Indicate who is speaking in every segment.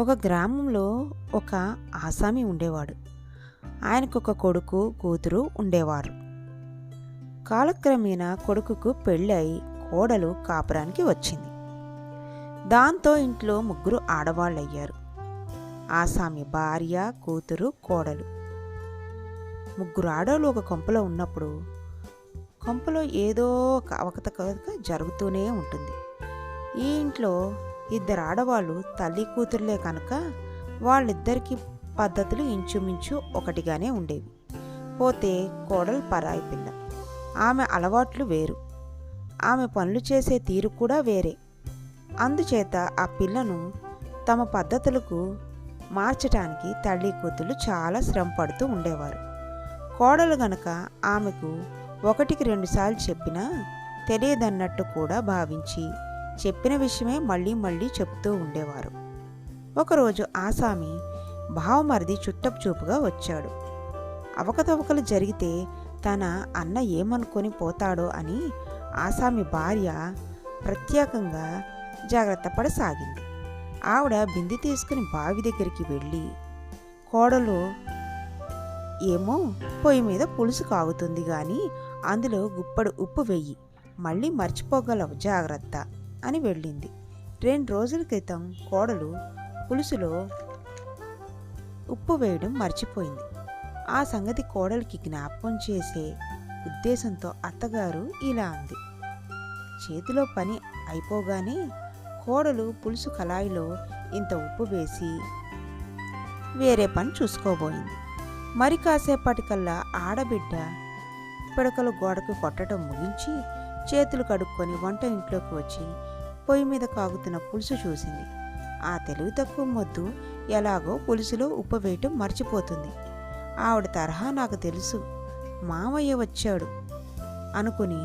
Speaker 1: ఒక గ్రామంలో ఒక ఆసామి ఉండేవాడు. ఆయనకొక కొడుకు కూతురు ఉండేవారు. కాలక్రమేణా కొడుకుకు పెళ్ళై కోడలు కాపురానికి వచ్చింది. దాంతో ఇంట్లో ముగ్గురు ఆడవాళ్ళయ్యారు. ఆసామి భార్య, కూతురు, కోడలు. ముగ్గురు ఆడవాళ్ళు ఒక కొంపలో ఉన్నప్పుడు కొంపలో ఏదో ఒక అవకతవక జరుగుతూనే ఉంటుంది. ఈ ఇంట్లో ఇద్దరు ఆడవాళ్ళు తల్లి కూతురులే కనుక వాళ్ళిద్దరికీ పద్ధతులు ఇంచుమించు ఒకటిగానే ఉండేవి. పోతే కోడలు పరాయి పిల్ల. ఆమె అలవాట్లు వేరు, ఆమె పనులు చేసే తీరు కూడా వేరే. అందుచేత ఆ పిల్లను తమ పద్ధతులకు మార్చటానికి తల్లి కూతుళ్ళు చాలా శ్రమ పడుతూ ఉండేవారు. కోడలు గనక ఆమెకు ఒకటికి 2 సార్లు చెప్పినా తెలియదన్నట్టు కూడా భావించి చెప్పిన విషయమే మళ్ళీ మళ్ళీ చెప్తూ ఉండేవారు. ఒకరోజు ఆసామి బావమరిది చుట్టపు చూపుగా వచ్చాడు. అవకతవకలు జరిగితే తన అన్న ఏమనుకొని పోతాడో అని ఆసామి భార్య ప్రత్యేకంగా జాగ్రత్త పడసాగింది. ఆవిడ బిందె తీసుకుని బావి దగ్గరికి వెళ్ళి, కోడలు ఏమో పొయ్యి మీద పులుసు కాగుతుంది గాని అందులో గుప్పడు ఉప్పు వెయ్యి, మళ్ళీ మర్చిపోగలవు జాగ్రత్త అని వెళ్ళింది. 2 రోజుల క్రితం కోడలు పులుసులో ఉప్పు వేయడం మర్చిపోయింది. ఆ సంగతి కోడలికి జ్ఞాపకం చేసే ఉద్దేశంతో అత్తగారు ఇలా అంది. చేతిలో పని అయిపోగానే కోడలు పులుసు కళాయిలో ఇంత ఉప్పు వేసి వేరే పని చూసుకోబోయింది. మరి కాసేపటికల్లా ఆడబిడ్డ పిడకలు గోడకు కొట్టడం ముగించి చేతులు కడుక్కొని వంట ఇంట్లోకి వచ్చి పొయ్యి మీద కాగుతున్న పులుసు చూసింది. ఆ తెలివి తక్కువ మొద్దు ఎలాగో పులుసులో ఉప్పు వేయటం మర్చిపోతుంది. ఆవిడ తరహా నాకు తెలుసు, మామయ్య వచ్చాడు అనుకుని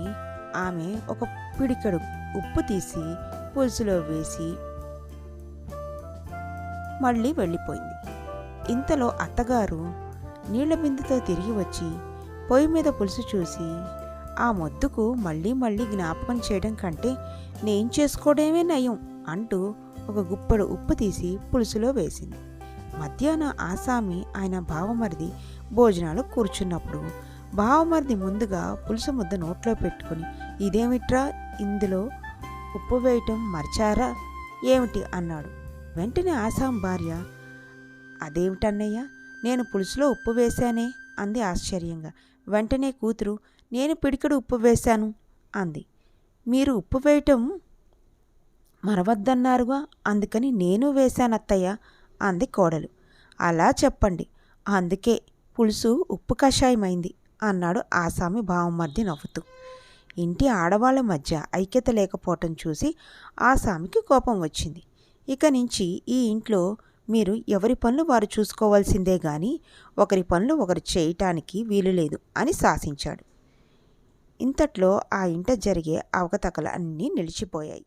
Speaker 1: ఆమె ఒక పిడికెడు ఉప్పు తీసి పులుసులో వేసి మళ్ళీ వెళ్ళిపోయింది. ఇంతలో అత్తగారు నీళ్ల బిందెతో తిరిగి వచ్చి పొయ్యి మీద పులుసు చూసి, ఆ మొద్దుకు మళ్ళీ మళ్ళీ జ్ఞాపకం చేయడం కంటే నేను చేసుకోవడమే నయం అంటూ ఒక గుప్పెడు ఉప్పు తీసి పులుసులో వేసింది. మధ్యాహ్నం ఆసామి ఆయన బావమరిది భోజనాలు కూర్చున్నప్పుడు బావమరిది ముందుగా పులుసు ముద్ద నోట్లో పెట్టుకుని, ఇదేమిట్రా ఇందులో ఉప్పు వేయటం మర్చారా ఏమిటి అన్నాడు. వెంటనే ఆసాం భార్య, అదేమిటన్నయ్య, నేను పులుసులో ఉప్పు వేశానే అంది ఆశ్చర్యంగా. వెంటనే కూతురు, నేను పిడికెడు ఉప్పు వేశాను అంది. మీరు ఉప్పు వేయటం మరవద్దన్నారుగా, అందుకని నేను వేశానత్తయ్య అంది కోడలు. అలా చెప్పండి, అందుకే పులుసు ఉప్పు కషాయమైంది అన్నాడు ఆసామి బావమర్ది నవ్వుతూ. ఇంటి ఆడవాళ్ల మధ్య ఐక్యత లేకపోవటం చూసి ఆసామికి కోపం వచ్చింది. ఇక నుంచి ఈ ఇంట్లో మీరు ఎవరి పనులు వారు చూసుకోవాల్సిందే గాని ఒకరి పనులు ఒకరు చేయటానికి వీలులేదు అని శాసించాడు. ఇంతట్లో ఆ ఇంట జరిగే అవకతవకలు అన్నీ నిలిచిపోయాయి.